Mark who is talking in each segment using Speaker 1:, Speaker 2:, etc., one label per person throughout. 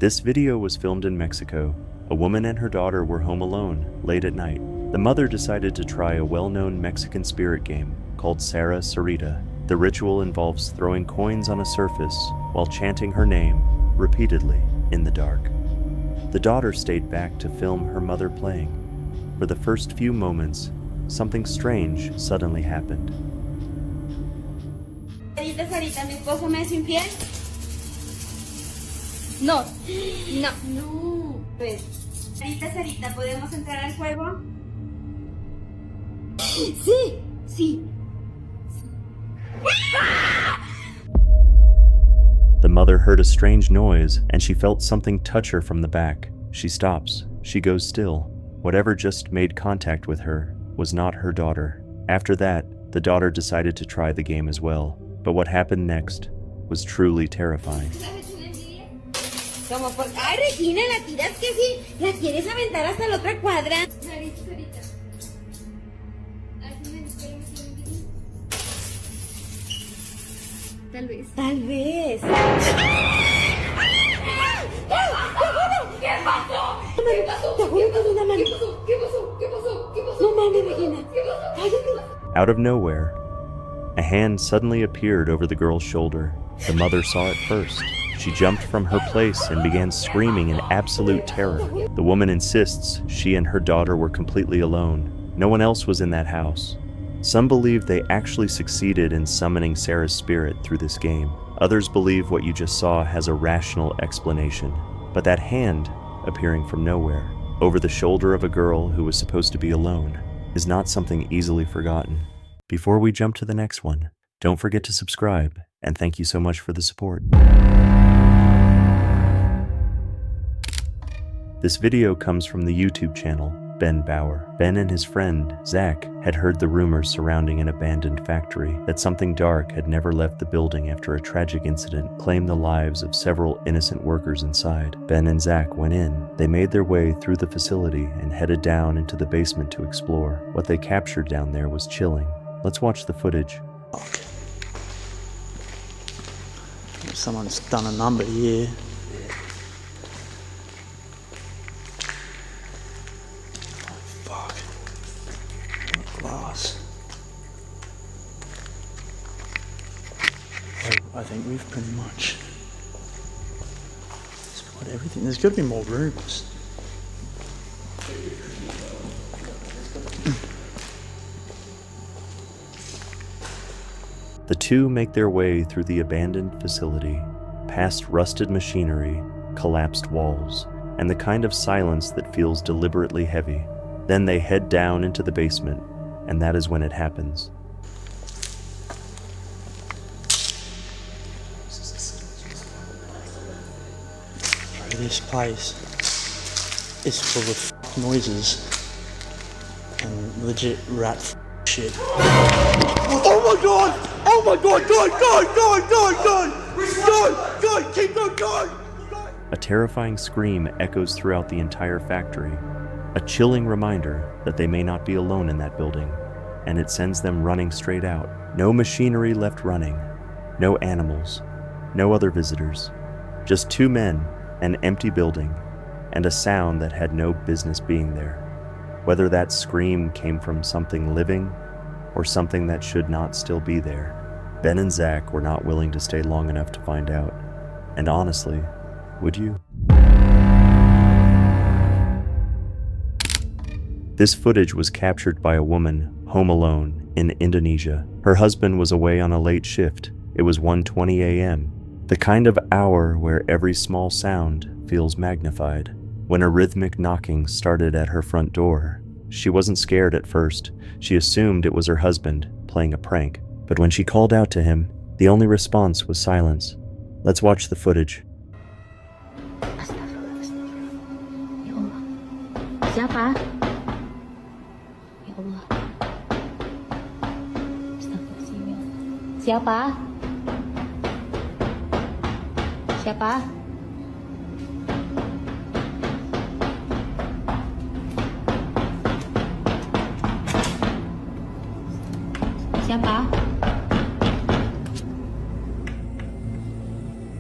Speaker 1: This video was filmed in Mexico. A woman and her daughter were home alone, late at night. The mother decided to try a well-known Mexican spirit game called Sarah Serita. The ritual involves throwing coins on a surface while chanting her name repeatedly in the dark. The daughter stayed back to film her mother playing. For the first few moments, something strange suddenly happened.
Speaker 2: Sarita, ¿mi esposo me es infiel? No. Sarita, ¿podemos entrar al juego? Sí.
Speaker 1: The mother heard a strange noise and she felt something touch her from the back. She stops. She goes still. Whatever just made contact with her was not her daughter. After that, the daughter decided to try the game as well. But what happened next was truly terrifying.
Speaker 2: Como por... Ay, Regina, la tiras que sí, la quieres aventar hasta la otra cuadra. Sarita. Tal vez.
Speaker 3: ¿Qué pasó? No mames, Regina. Cállate.
Speaker 1: Out of nowhere, a hand suddenly appeared over the girl's shoulder. The mother saw it first. She jumped from her place and began screaming in absolute terror. The woman insists she and her daughter were completely alone. No one else was in that house. Some believe they actually succeeded in summoning Sarah's spirit through this game. Others believe what you just saw has a rational explanation. But that hand, appearing from nowhere, over the shoulder of a girl who was supposed to be alone, is not something easily forgotten. Before we jump to the next one, don't forget to subscribe, and thank you so much for the support. This video comes from the YouTube channel Ben Bauer. Ben and his friend, Zach, had heard the rumors surrounding an abandoned factory that something dark had never left the building after a tragic incident claimed the lives of several innocent workers inside. Ben and Zach went in. They made their way through the facility and headed down into the basement to explore. What they captured down there was chilling. Let's watch the footage.
Speaker 4: Someone's done a number here. Oh, fuck. Glass. I think we've pretty much explored everything. There's got to be more rooms.
Speaker 1: The two make their way through the abandoned facility, past rusted machinery, collapsed walls, and the kind of silence that feels deliberately heavy. Then they head down into the basement, and that is when it happens.
Speaker 4: This place is full of noises and legit rat shit. Oh my god! Oh my god! God! Keep going!
Speaker 1: A terrifying scream echoes throughout the entire factory, a chilling reminder that they may not be alone in that building, and it sends them running straight out. No machinery left running, no animals, no other visitors, just two men, an empty building, and a sound that had no business being there. Whether that scream came from something living or something that should not still be there, Ben and Zach were not willing to stay long enough to find out. And honestly, would you? This footage was captured by a woman home alone in Indonesia. Her husband was away on a late shift. It was 1:20 a.m., the kind of hour where every small sound feels magnified. When a rhythmic knocking started at her front door, she wasn't scared at first. She assumed it was her husband playing a prank. But when she called out to him, the only response was silence. Let's watch the footage.
Speaker 3: Siapa? Ya Allah. Siapa? Siapa? Siapa?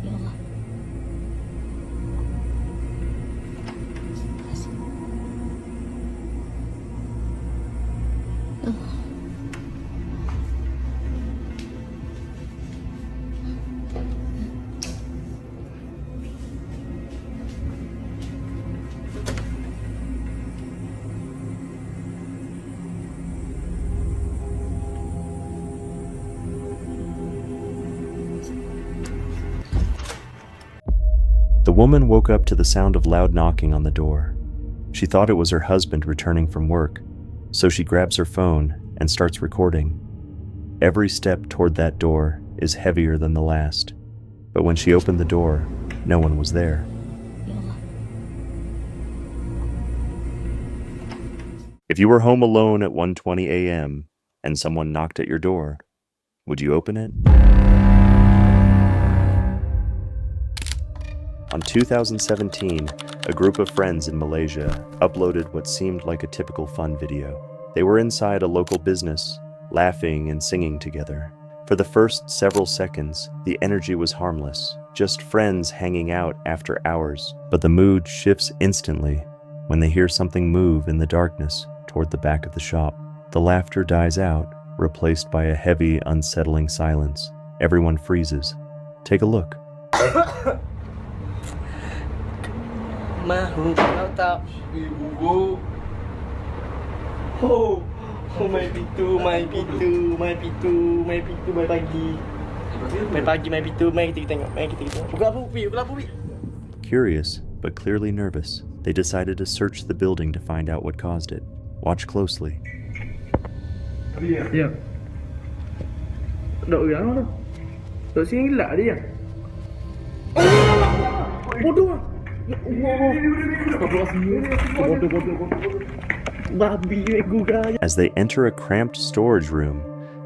Speaker 3: Ya Allah.
Speaker 1: The woman woke up to the sound of loud knocking on the door. She thought it was her husband returning from work, so she grabs her phone and starts recording. Every step toward that door is heavier than the last, but when she opened the door, no one was there. If you were home alone at 1:20 a.m. and someone knocked at your door, would you open it? On 2017, a group of friends in Malaysia uploaded what seemed like a typical fun video. They were inside a local business, laughing and singing together. For the first several seconds, the energy was harmless, just friends hanging out after hours. But the mood shifts instantly when they hear something move in the darkness toward the back of the shop. The laughter dies out, replaced by a heavy, unsettling silence. Everyone freezes. Take a look.
Speaker 4: Oh, my pitu, my pitu, my pitu, my pitu, my pagi. My pagi, my pitu, my kita tengok, my kita tengok. Buka apa, Pi?
Speaker 1: Curious, but clearly nervous, they decided to search the building to find out what caused it. Watch closely.
Speaker 4: Ya. Đậu gắn đâu. Đậu xin lạ đi à. Bodoh.
Speaker 1: As they enter a cramped storage room,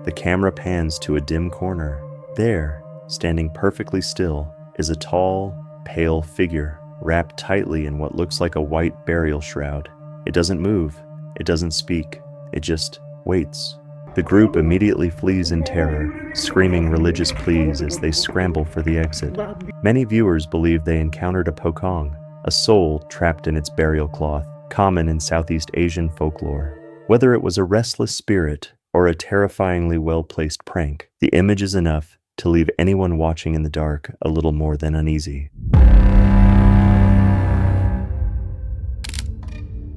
Speaker 1: the camera pans to a dim corner. There, standing perfectly still, is a tall, pale figure, wrapped tightly in what looks like a white burial shroud. It doesn't move, it doesn't speak, it just waits. The group immediately flees in terror, screaming religious pleas as they scramble for the exit. Many viewers believe they encountered a Pocong, a soul trapped in its burial cloth, common in Southeast Asian folklore. Whether it was a restless spirit or a terrifyingly well-placed prank, the image is enough to leave anyone watching in the dark a little more than uneasy.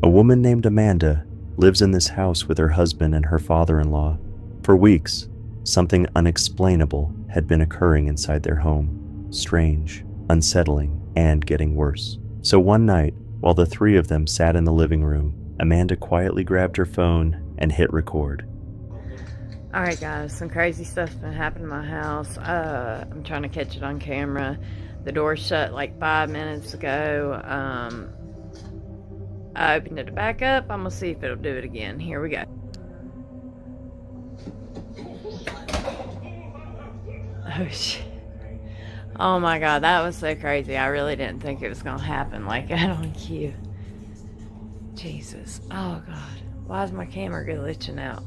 Speaker 1: A woman named Amanda lives in this house with her husband and her father-in-law. For weeks, something unexplainable had been occurring inside their home. Strange, unsettling, and getting worse. So one night, while the three of them sat in the living room, Amanda quietly grabbed her phone and hit record.
Speaker 5: Alright guys, some crazy stuff's been happening in my house. I'm trying to catch it on camera. The door shut like 5 minutes ago. I opened it back up. I'm gonna see if it'll do it again. Here we go. Oh shit. Oh my god, that was so crazy. I really didn't think it was gonna happen like that on cue. Jesus. Oh god. Why is my camera glitching out?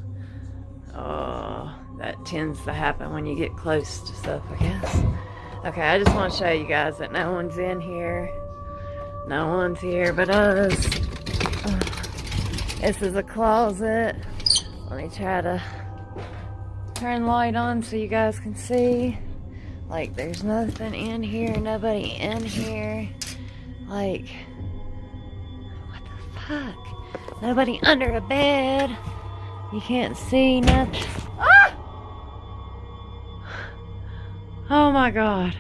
Speaker 5: Oh, that tends to happen when you get close to stuff, I guess. Okay, I just want to show you guys that no one's in here. No one's here but us. This is a closet. Let me try to turn light on so you guys can see. Like, there's nothing in here, nobody in here. Like, what the fuck? Nobody under a bed. You can't see nothing. Ah! Oh my god.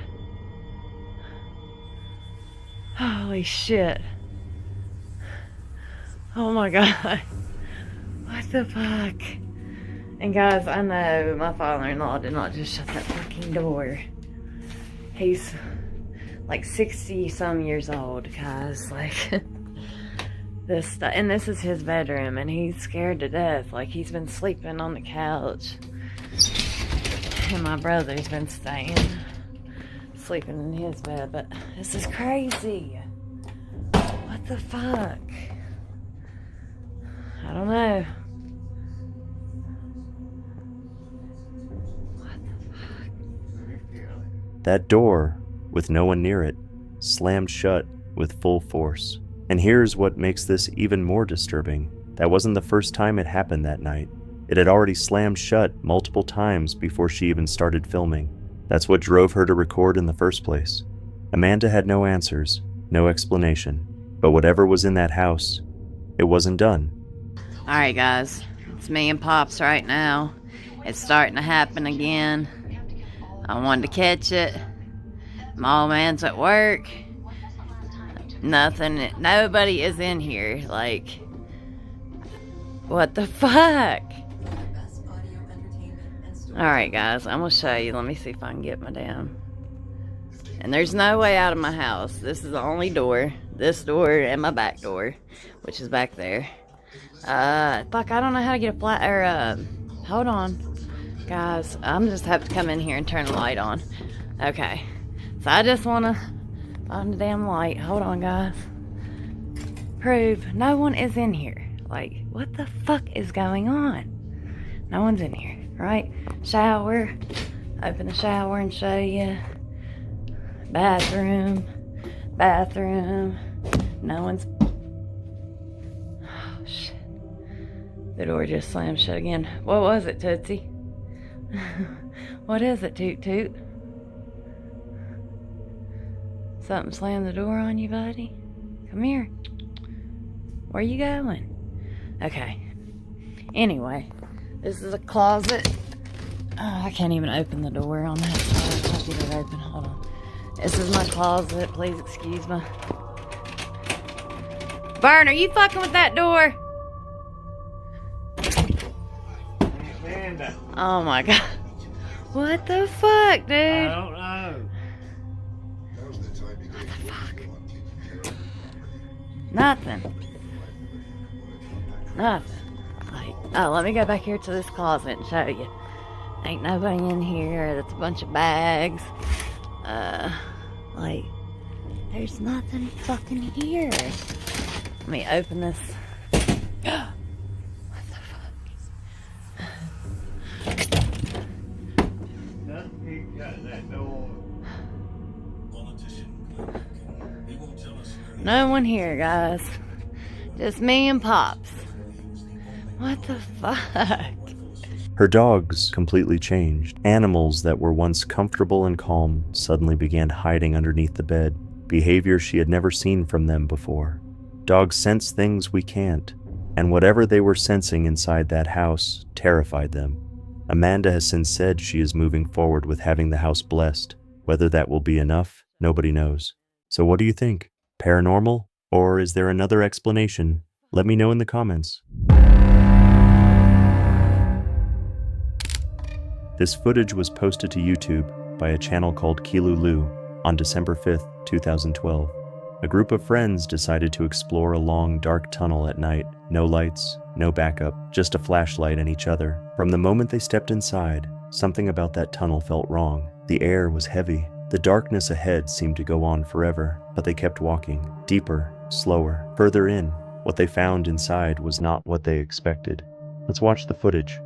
Speaker 5: Holy shit. Oh my god. What the fuck? And guys, I know my father-in-law did not just shut that fucking door. He's like 60 some years old, guys. Like, this stuff. And this is his bedroom, and he's scared to death. Like, he's been sleeping on the couch. And my brother's been sleeping in his bed. But this is crazy. What the fuck? I don't know.
Speaker 1: That door, with no one near it, slammed shut with full force. And here's what makes this even more disturbing. That wasn't the first time it happened that night. It had already slammed shut multiple times before she even started filming. That's what drove her to record in the first place. Amanda had no answers, no explanation, but whatever was in that house, it wasn't done.
Speaker 5: Alright guys, it's me and Pops right now. It's starting to happen again. I wanted to catch it. My old man's at work. Nothing, nobody is in here. Like, what the fuck? Alright guys, I'm gonna show you. Let me see if I can get my damn. And there's no way out of my house. This is the only door. This door and my back door, which is back there. Fuck, I don't know how to get a flat, or, hold on. Guys, I'm just have to come in here and turn the light on. Okay. So I just wanna find the damn light. Hold on, guys. Prove no one is in here. Like, what the fuck is going on? No one's in here, right? Shower. Open the shower and show you. Bathroom. Bathroom. No one's... Oh, shit. The door just slammed shut again. What was it, Tootsie? What is it, Toot Toot? Something slammed the door on you, buddy? Come here. Where you going? Okay. Anyway, this is a closet. Oh, I can't even open the door on that side. I'll get it open. Hold on. This is my closet. Please excuse me. Vern, are you fucking with that door?
Speaker 4: Amanda.
Speaker 5: Oh my god. What the fuck, dude?
Speaker 4: I don't know.
Speaker 5: What the fuck? Nothing. Nothing. Like, oh, let me go back here to this closet and show you. Ain't nobody in here. That's a bunch of bags. Like, there's nothing fucking here. Let me open this. What the fuck? No one here, guys. Just me and Pops. What the fuck?
Speaker 1: Her dogs completely changed. Animals that were once comfortable and calm suddenly began hiding underneath the bed, behavior she had never seen from them before. Dogs sense things we can't, and whatever they were sensing inside that house terrified them. Amanda has since said she is moving forward with having the house blessed. Whether that will be enough, nobody knows. So what do you think? Paranormal? Or is there another explanation? Let me know in the comments. This footage was posted to YouTube by a channel called Kilulu on December 5th, 2012. A group of friends decided to explore a long, dark tunnel at night. No lights, no backup, just a flashlight and each other. From the moment they stepped inside, something about that tunnel felt wrong. The air was heavy. The darkness ahead seemed to go on forever, but they kept walking. Deeper, slower, further in. What they found inside was not what they expected. Let's watch the footage.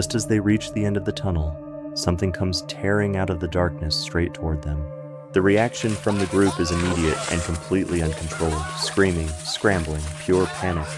Speaker 1: Just as they reach the end of the tunnel, something comes tearing out of the darkness straight toward them. The reaction from the group is immediate and completely uncontrolled, screaming, scrambling, pure panic.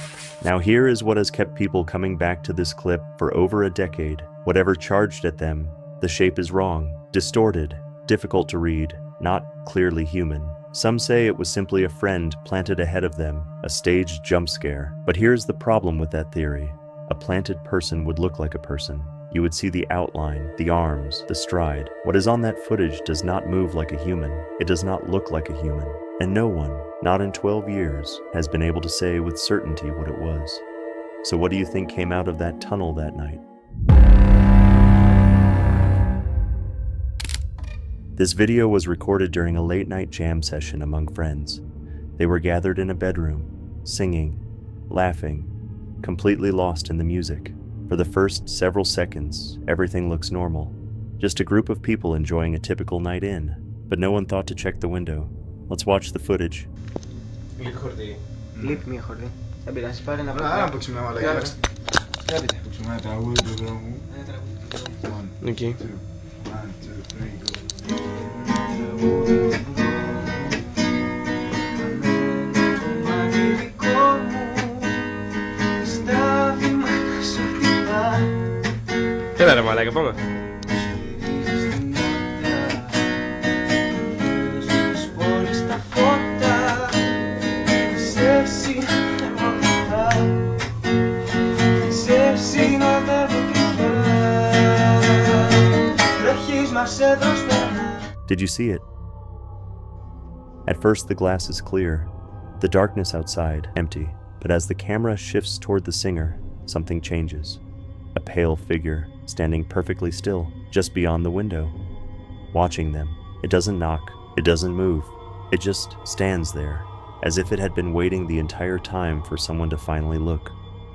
Speaker 1: Now here is what has kept people coming back to this clip for over a decade. Whatever charged at them, the shape is wrong, distorted, difficult to read, not clearly human. Some say it was simply a friend planted ahead of them, a staged jump scare. But here's the problem with that theory. A planted person would look like a person. You would see the outline, the arms, the stride. What is on that footage does not move like a human. It does not look like a human. And no one, not in 12 years, has been able to say with certainty what it was. So what do you think came out of that tunnel that night? This video was recorded during a late-night jam session among friends. They were gathered in a bedroom, singing, laughing, completely lost in the music. For the first several seconds, everything looks normal. Just a group of people enjoying a typical night in. But no one thought to check the window. Let's watch the footage.
Speaker 6: Κλειπ μία χορδή. Θα πειράσει, πάρε ένα
Speaker 7: Άρα να παίξουμε ένα μαλακιά.
Speaker 6: Τράβητε.
Speaker 7: Παίξουμε ένα τραγούδι του δρόμου.
Speaker 6: Ένα τραγούδι.
Speaker 4: Okay.
Speaker 7: 1, 2, 3, go.
Speaker 4: Έλα ρε μαλάκα, πάμε.
Speaker 1: Did you see it? At first the glass is clear, the darkness outside empty, but as the camera shifts toward the singer, something changes. A pale figure standing perfectly still just beyond the window, watching them. It doesn't knock, it doesn't move, it just stands there, as if it had been waiting the entire time for someone to finally look.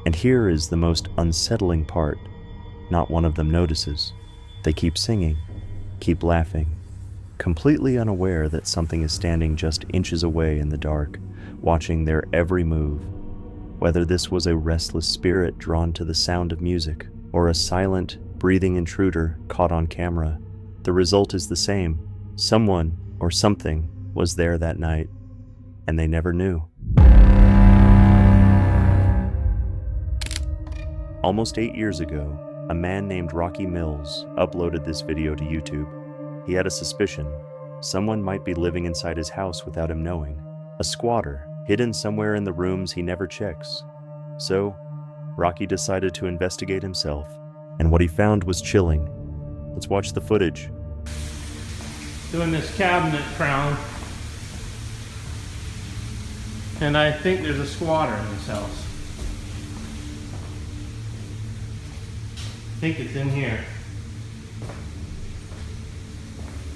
Speaker 1: And here is the most unsettling part. Not one of them notices. They keep singing, keep laughing, completely unaware that something is standing just inches away in the dark, watching their every move. Whether this was a restless spirit drawn to the sound of music, or a silent, breathing intruder caught on camera, the result is the same. Someone or something was there that night, and they never knew. Almost 8 years ago, a man named Rocky Mills uploaded this video to YouTube. He had a suspicion. Someone might be living inside his house without him knowing. A squatter, hidden somewhere in the rooms he never checks. So, Rocky decided to investigate himself, and what he found was chilling. Let's watch the footage.
Speaker 8: Doing this cabinet crown, and I think there's a squatter in this house. I think it's in here.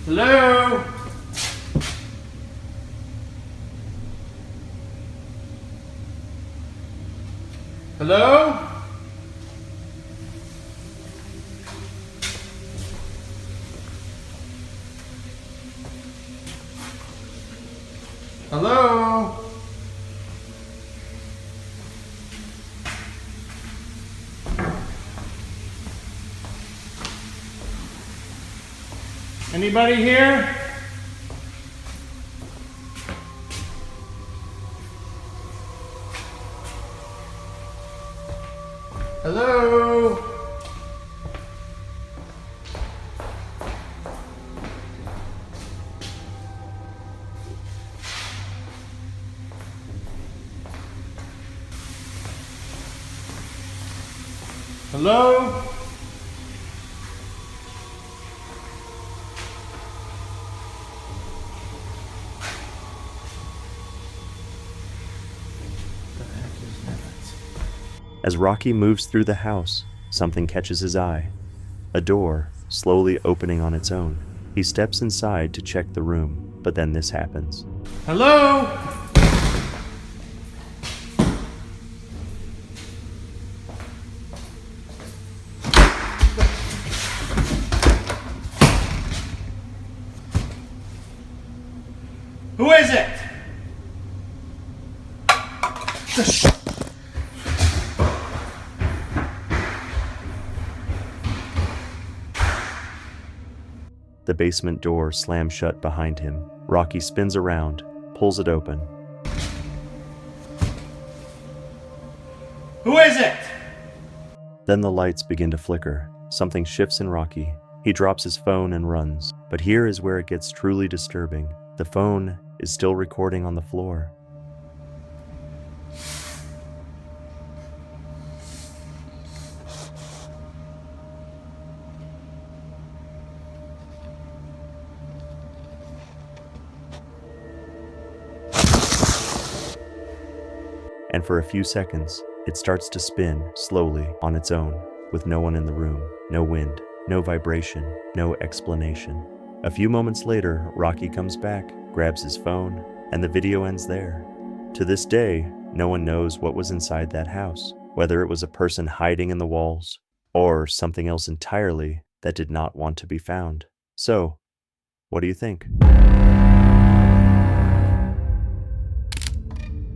Speaker 8: Hello? Hello? Hello? Anybody here? Hello? Hello?
Speaker 1: As Rocky moves through the house, something catches his eye. A door, slowly opening on its own. He steps inside to check the room, but then this happens.
Speaker 8: Hello? Who is it?
Speaker 1: The basement door slams shut behind him. Rocky spins around, pulls it open.
Speaker 8: Who is it?
Speaker 1: Then the lights begin to flicker. Something shifts in Rocky. He drops his phone and runs. But here is where it gets truly disturbing. The phone is still recording on the floor. And for a few seconds, it starts to spin slowly on its own, with no one in the room, no wind, no vibration, no explanation. A few moments later, Rocky comes back, grabs his phone, and the video ends there. To this day, no one knows what was inside that house, whether it was a person hiding in the walls, or something else entirely that did not want to be found. So, what do you think?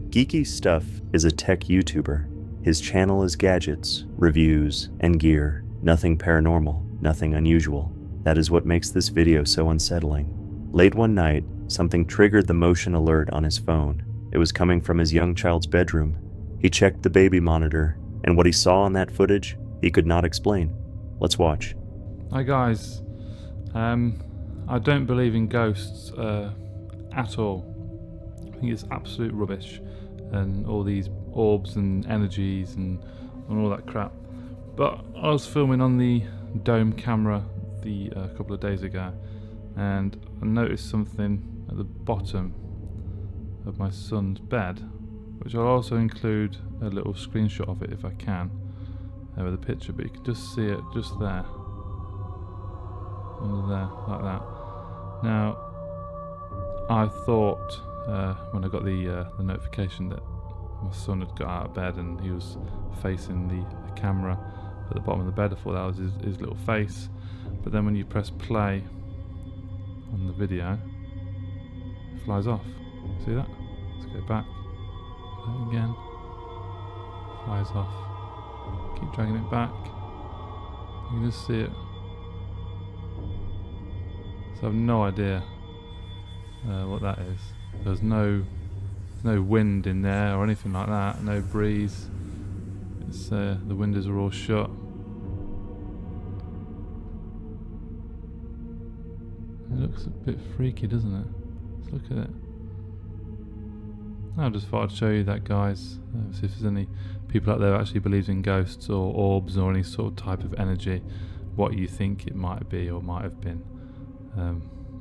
Speaker 1: Geeky Stuff is a tech YouTuber. His channel is gadgets, reviews, and gear. Nothing paranormal, nothing unusual. That is what makes this video so unsettling. Late one night, something triggered the motion alert on his phone. It was coming from his young child's bedroom. He checked the baby monitor, and what he saw on that footage, he could not explain. Let's watch.
Speaker 9: Hi guys, I don't believe in ghosts at all. I think it's absolute rubbish, and all these orbs and energies and all that crap. But I was filming on the dome camera a couple of days ago, and I noticed something at the bottom of my son's bed, which I'll also include a little screenshot of it if I can with a picture, but you can just see it just there, under there, like that. Now, I thought when I got the notification that my son had got out of bed and he was facing the camera at the bottom of the bed, I thought that was his little face. But then when you press play on the video, it flies off. See that? Let's go back. Play again. Flies off. Keep dragging it back. You can just see it. So I've no idea what that is. There's no wind in there or anything like that. No breeze. It's the windows are all shut. It looks a bit freaky, doesn't it? Let's look at it. I just thought I'd show you that, guys. See if there's any people out there who actually believes in ghosts or orbs or any sort of type of energy, what you think it might be or might have been.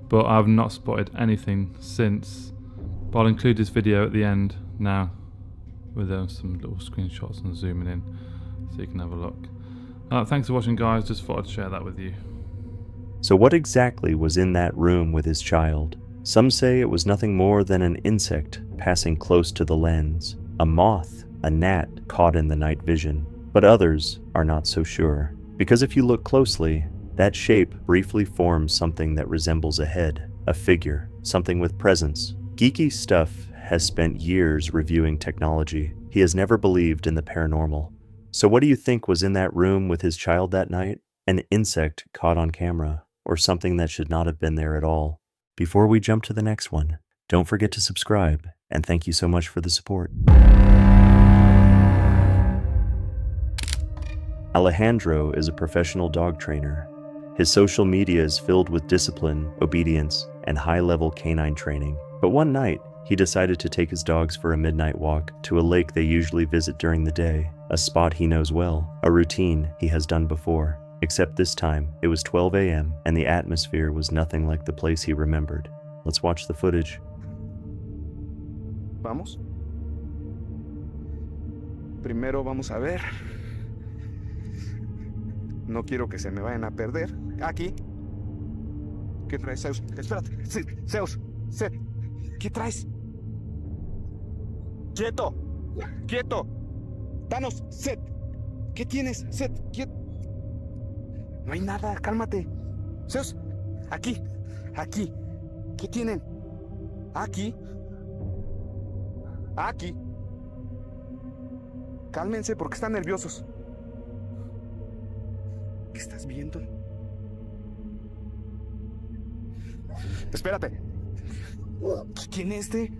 Speaker 9: But I've not spotted anything since. But I'll include this video at the end now with some little screenshots and zooming in so you can have a look. Thanks for watching, guys. Just thought I'd share that with you.
Speaker 1: So what exactly was in that room with his child? Some say it was nothing more than an insect passing close to the lens, a moth, a gnat caught in the night vision. But others are not so sure, because if you look closely, that shape briefly forms something that resembles a head, a figure, something with presence. Geeky Stuff has spent years reviewing technology. He has never believed in the paranormal. So what do you think was in that room with his child that night? An insect caught on camera, or something that should not have been there at all? Before we jump to the next one, don't forget to subscribe, and thank you so much for the support. Alejandro is a professional dog trainer. His social media is filled with discipline, obedience, and high-level canine training. But one night, he decided to take his dogs for a midnight walk to a lake they usually visit during the day, a spot he knows well, a routine he has done before. Except this time, it was 12 a.m. and the atmosphere was nothing like the place he remembered. Let's watch the footage.
Speaker 10: Vamos. Primero vamos a ver. No quiero que se me vayan a perder. Aquí. ¿Qué traes, Zeus? Espérate. Zeus. Seth. ¿Qué traes? ¡Quieto! ¡Quieto! ¡Danos, Seth! ¿Qué tienes, Seth? ¡Quieto! No hay nada, cálmate. Zeus, aquí. Aquí. ¿Qué tienen? Aquí. Aquí. Cálmense porque están nerviosos. ¿Qué estás viendo? Espérate. ¿Quién es este?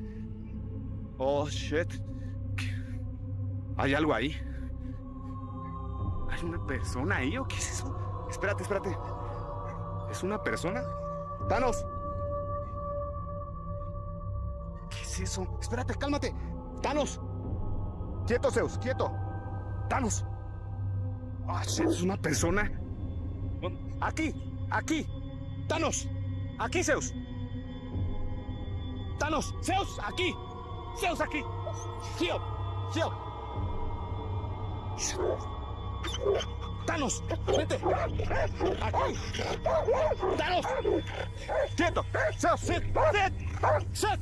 Speaker 10: Oh, shit. ¿Hay algo ahí? ¿Hay una persona ahí o qué es eso? Espérate, espérate. ¿Es una persona? ¡Thanos! ¿Qué es eso? Espérate, cálmate. ¡Thanos! ¡Quieto, Zeus! ¡Quieto! ¡Thanos! ¡Ah, shit! ¿Es una persona? ¡Aquí! ¡Aquí! ¡Thanos! ¡Aquí, Zeus! ¡Thanos! ¡Zeus! ¡Aquí! ¡Zeus, aquí! ¡Gio! ¡Gio! ¡Thanos! ¡Vete! ¡Aquí! ¡Thanos! ¡Quieto! ¡Zeus! ¡Sit! ¡Sit! ¡Sit!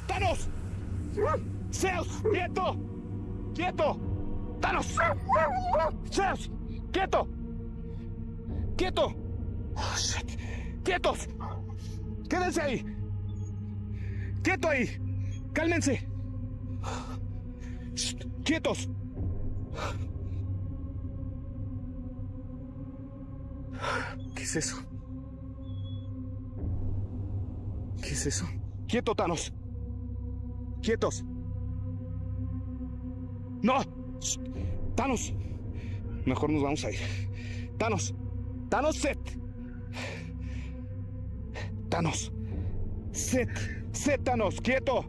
Speaker 10: ¡Thanos! ¡Zeus! ¡Quieto! ¡Quieto! ¡Thanos! ¡Zeus! ¡Quieto! ¡Quieto! Oh, shit. ¡Quietos! ¡Quédense ahí! ¡Quieto ahí! ¡Cálmense! Shh, ¡quietos! ¿Qué es eso? ¿Qué es eso? ¡Quieto, Thanos! ¡Quietos! ¡No! Shh. ¡Thanos! Mejor nos vamos a ir. ¡Thanos! ¡Thanos, set! ¡Thanos! ¡Set! ¡Set, Thanos! ¡Quieto!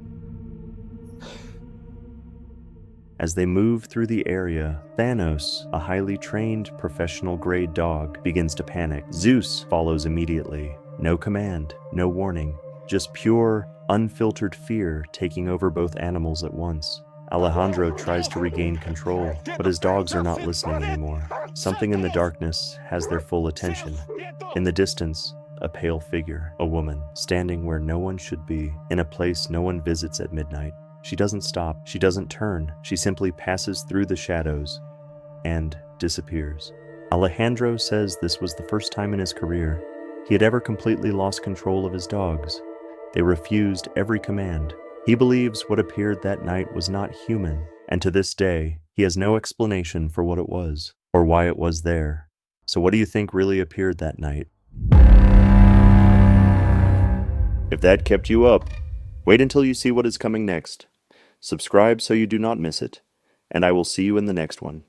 Speaker 1: As they move through the area, Thanos, a highly trained professional-grade dog, begins to panic. Zeus follows immediately. No command, no warning, just pure, unfiltered fear taking over both animals at once. Alejandro tries to regain control, but his dogs are not listening anymore. Something in the darkness has their full attention. In the distance, a pale figure, a woman, standing where no one should be, in a place no one visits at midnight. She doesn't stop, she doesn't turn, she simply passes through the shadows and disappears. Alejandro says this was the first time in his career he had ever completely lost control of his dogs. They refused every command. He believes what appeared that night was not human, and to this day, he has no explanation for what it was, or why it was there. So what do you think really appeared that night? If that kept you up, wait until you see what is coming next. Subscribe so you do not miss it, and I will see you in the next one.